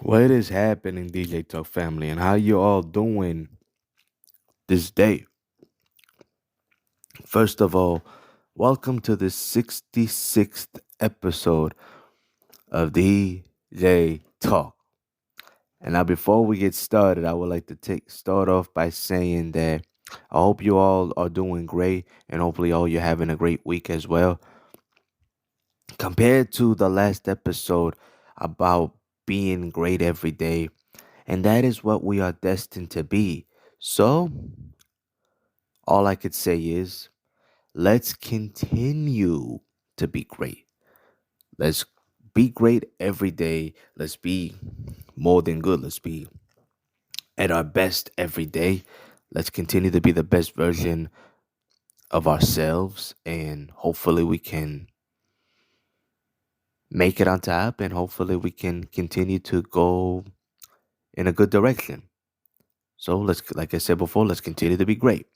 What is happening, DJ Talk family, and how you all doing this day? First of all, welcome to the 66th episode of DJ Talk. And now, before we get started, I would like to start off by saying that I hope you all are doing great, and hopefully, all you're having a great week as well. Compared to the last episode about being great every day, and that is what we are destined to be. So, all I could say is let's continue to be great. Let's be great every day. Let's be more than good. Let's be at our best every day. Let's continue to be the best version of ourselves, and hopefully we can make it on top, and hopefully we can continue to go in a good direction. So let's, like I said before, let's continue to be great.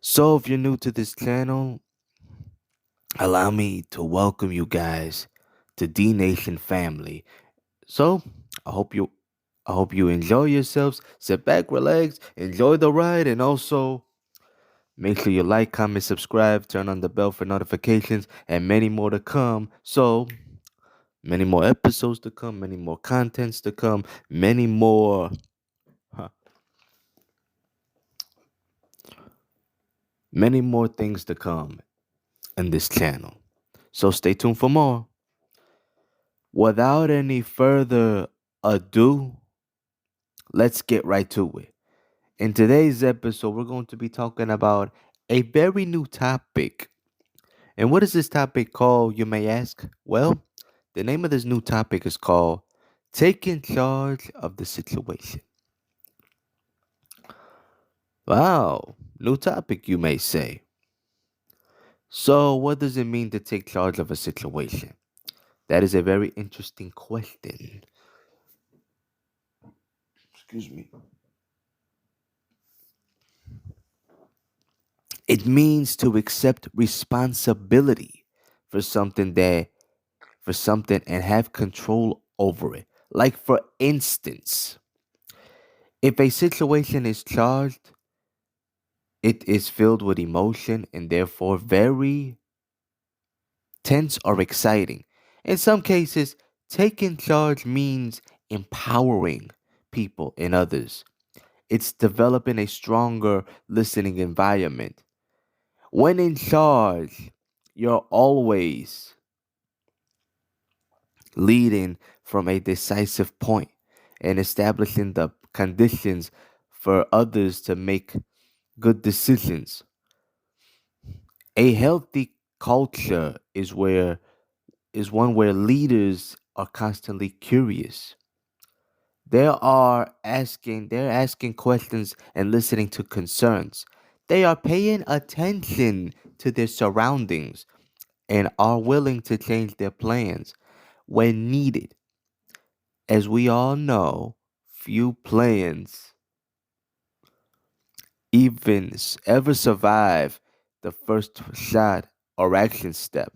So if you're new to this channel, allow me to welcome you guys to D Nation family. So I hope you I hope you enjoy yourselves. Sit back, relax, enjoy the ride, and also make sure you like, comment, subscribe, turn on the bell for notifications, and many more to come. So many more episodes to come, many more contents to come, huh, many more things to come in this channel. So stay tuned for more. Without any further ado, let's get right to it. In today's episode, we're going to be talking about a very new topic. And what is this topic called, you may ask? Well, the name of this new topic is called Taking Charge of the Situation. Wow, new topic, you may say. So, what does it mean to take charge of a situation? That is a very interesting question. Excuse me. It means to accept responsibility for something and have control over it. Like for instance, if a situation is charged, it is filled with emotion and therefore very tense or exciting. In some cases, taking charge means empowering people and others. It's developing a stronger listening environment. When in charge, you're always leading from a decisive point and establishing the conditions for others to make good decisions. A healthy culture is one where leaders are constantly curious. They're asking questions and listening to concerns. They are paying attention to their surroundings and are willing to change their plans when needed. As we all know, few plans ever survive the first shot or action step.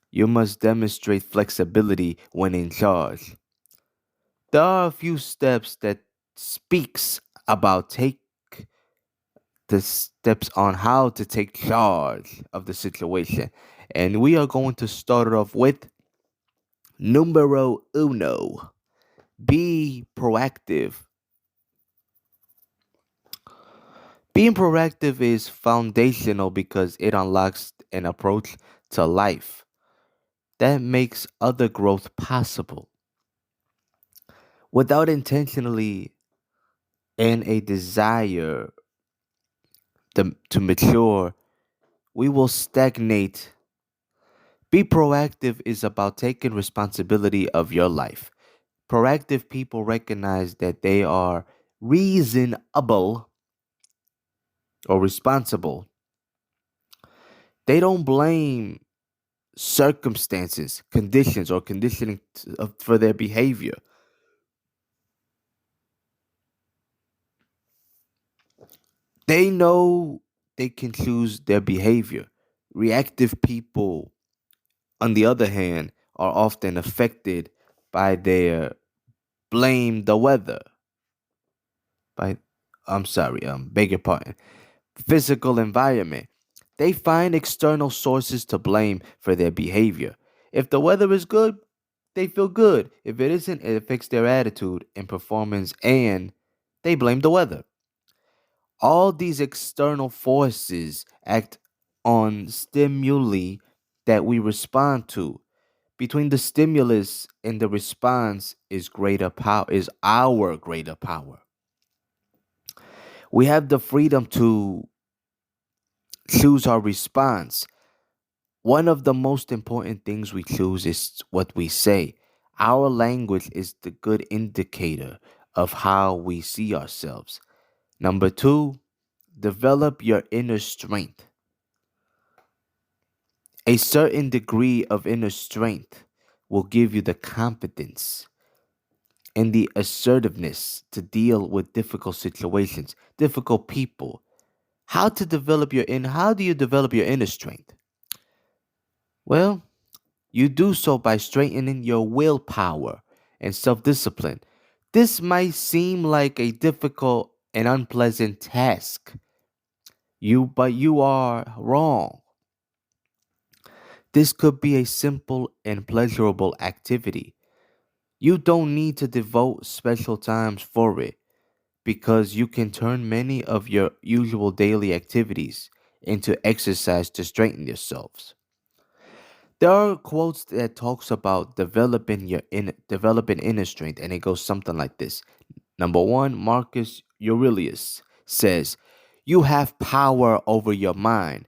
You must demonstrate flexibility when in charge. There are a few steps that speaks about take the steps on how to take charge of the situation. And we are going to start it off with numero uno. Be proactive. Being proactive is foundational because it unlocks an approach to life that makes other growth possible. Without intentionally and a desire to mature, we will stagnate. Be proactive is about taking responsibility of your life. Proactive people recognize that they are reasonable or responsible. They don't blame circumstances, conditions, or conditioning for their behavior. They know they can choose their behavior. Reactive people, on the other hand, are often affected by their blame the weather. By I'm sorry, beg your pardon. Physical environment. They find external sources to blame for their behavior. If the weather is good, they feel good. If it isn't, it affects their attitude and performance, and they blame the weather. All these external forces act on stimuli that we respond to. Between the stimulus and the response is our greater power. We have the freedom to choose our response. One of the most important things we choose is what we say. Our language is the good indicator of how we see ourselves. Number two, develop your inner strength. A certain degree of inner strength will give you the confidence and the assertiveness to deal with difficult situations, difficult people. How do you develop your inner strength? Well, you do so by strengthening your willpower and self-discipline. This might seem like a difficult and unpleasant task. But you are wrong. This could be a simple and pleasurable activity. You don't need to devote special times for it because you can turn many of your usual daily activities into exercise to strengthen yourselves. There are quotes that talks about developing inner strength, and it goes something like this. Number one, Marcus Aurelius says, "You have power over your mind,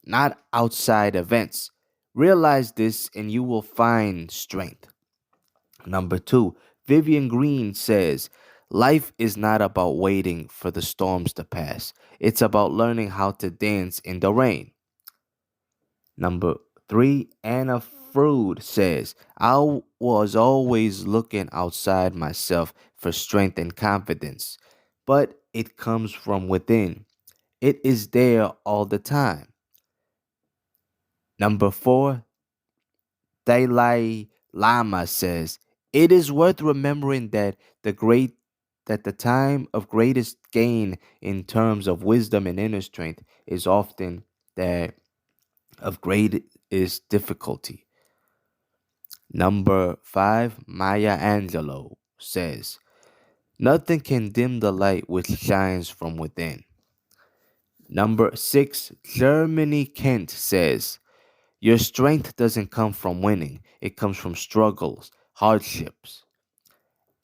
not outside events. Realize this, and you will find strength." Number two, Vivian Green says, "Life is not about waiting for the storms to pass. It's about learning how to dance in the rain." Number three, Anna Freud says, "I was always looking outside myself for strength and confidence, but it comes from within. It is there all the time." Number four, Dalai Lama says, "It is worth remembering that the time of greatest gain in terms of wisdom and inner strength is often that of greatest difficulty." Number five, Maya Angelou says, "Nothing can dim the light which shines from within." Number six, Germany Kent says, "Your strength doesn't come from winning, it comes from struggles, hardships.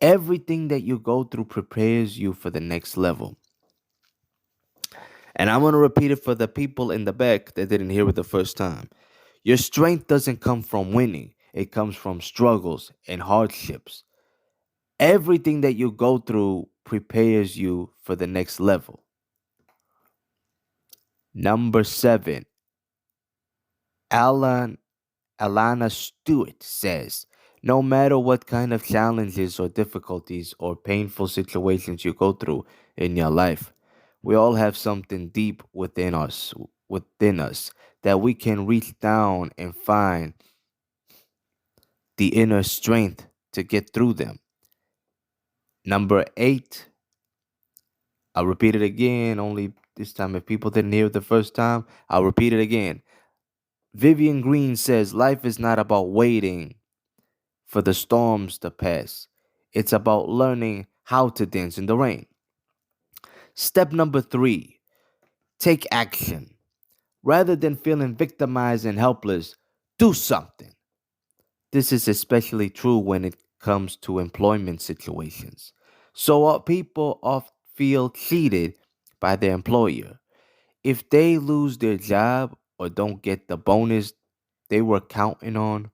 Everything that you go through prepares you for the next level." And I'm going to repeat it for the people in the back that didn't hear it the first time. Your strength doesn't come from winning, it comes from struggles and hardships. Everything that you go through prepares you for the next level. Number seven, Alan Alana Stewart says, "No matter what kind of challenges or difficulties or painful situations you go through in your life, we all have something deep within us that we can reach down and find the inner strength to get through them." Number eight, I'll repeat it again, only this time if people didn't hear it the first time, I'll repeat it again. Vivian Green says, "Life is not about waiting for the storms to pass. It's about learning how to dance in the rain." Step number three, take action. Rather than feeling victimized and helpless, do something. This is especially true when it comes to employment situations. People often feel cheated by their employer. If they lose their job or don't get the bonus they were counting on,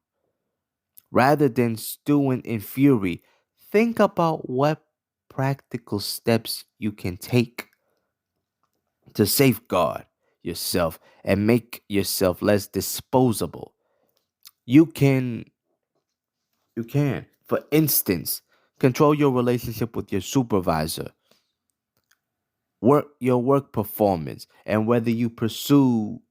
rather than stewing in fury, think about what practical steps you can take to safeguard yourself and make yourself less disposable. You can, for instance, control your relationship with your supervisor, work performance, and whether you pursue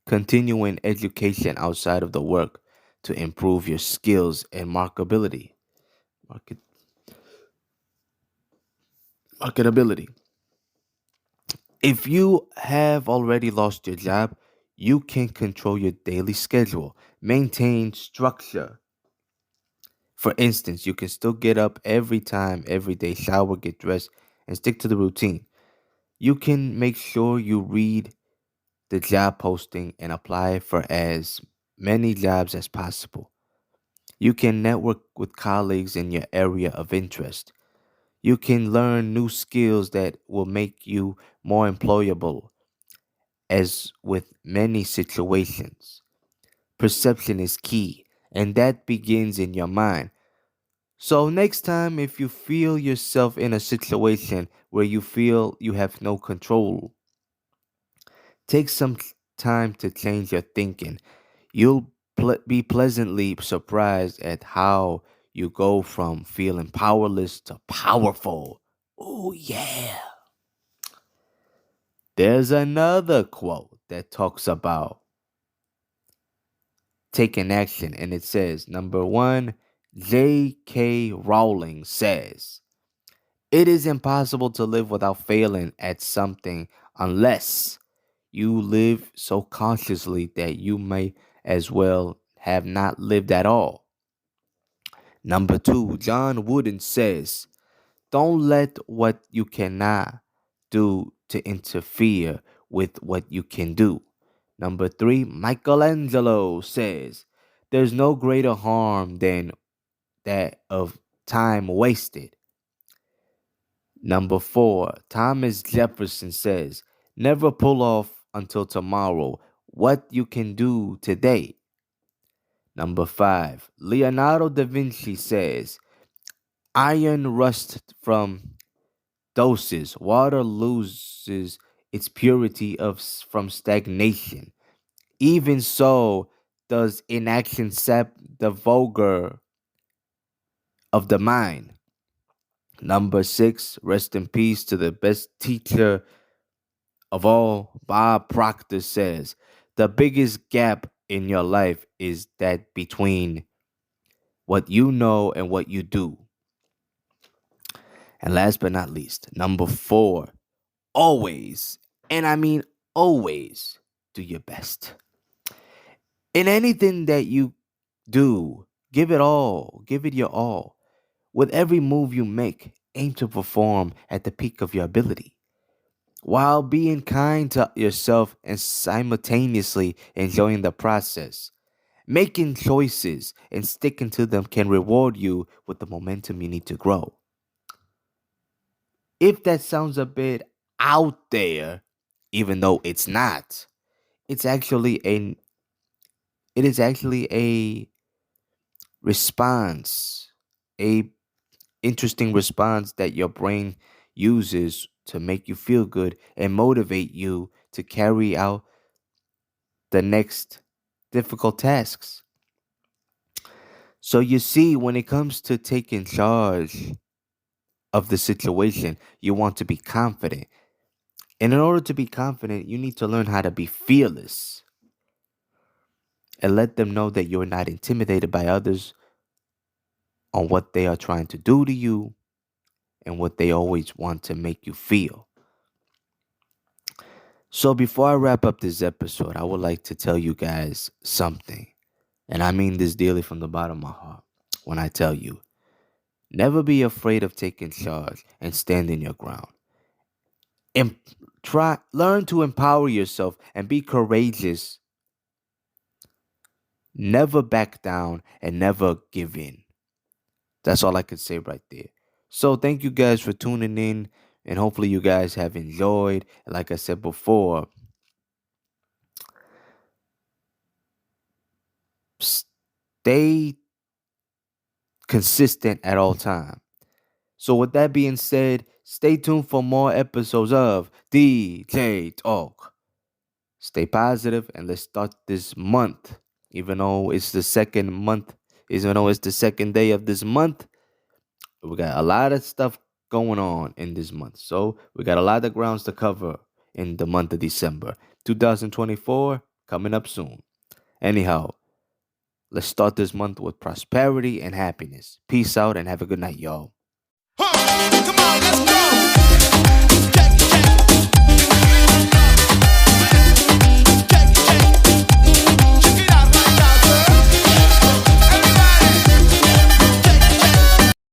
continuing education outside of the work to improve your skills and markability. Market. Marketability. If you have already lost your job, you can control your daily schedule, maintain structure. For instance, you can still get up every time, every day, shower, get dressed, and stick to the routine. You can make sure you read the job posting and apply for as many jobs as possible. You can network with colleagues in your area of interest. You can learn new skills that will make you more employable. As with many situations, perception is key, and that begins in your mind. So, next time, if you feel yourself in a situation where you feel you have no control, take some time to change your thinking. You'll be pleasantly surprised at how you go from feeling powerless to powerful. Oh, yeah. There's another quote that talks about taking action, and it says, number one, J.K. Rowling says, it is impossible to live without failing at something unless you live so consciously that you may as well have not lived at all. Number two, John Wooden says, don't let what you cannot do to interfere with what you can do. Number three, Michelangelo says, there's no greater harm than that of time wasted. Number four, Thomas Jefferson says, never pull off until tomorrow what you can do today. Number five, Leonardo da Vinci says, iron rusts from doses. Water loses its purity from stagnation. Even so, does inaction sap the vulgar of the mind. Number six, rest in peace to the best teacher of all. Bob Proctor says, the biggest gap in your life is that between what you know and what you do. And last but not least, number four, always, and I mean always, do your best. In anything that you do, give it all, give it your all. With every move you make, aim to perform at the peak of your ability, while being kind to yourself and simultaneously enjoying the process. Making choices and sticking to them can reward you with the momentum you need to grow. If that sounds a bit out there, even though it's not, it's actually a it is actually a response, a interesting response that your brain uses to make you feel good and motivate you to carry out the next difficult tasks. So you see, when it comes to taking charge of the situation, you want to be confident. And in order to be confident, you need to learn how to be fearless and let them know that you're not intimidated by others on what they are trying to do to you and what they always want to make you feel. So before I wrap up this episode, I would like to tell you guys something. And I mean this dearly from the bottom of my heart when I tell you, never be afraid of taking charge and standing your ground. And learn to empower yourself and be courageous. Never back down and never give in. That's all I could say right there. So thank you guys for tuning in, and hopefully you guys have enjoyed. Like I said before, stay consistent at all time. So with that being said, stay tuned for more episodes of DJ Talk. Stay positive and let's start this month. Even though it's the second month, even though it's the second day of this month, we got a lot of stuff going on in this month. So we got a lot of grounds to cover in the month of December. 2024 coming up soon. Anyhow, let's start this month with prosperity and happiness. Peace out and have a good night, y'all.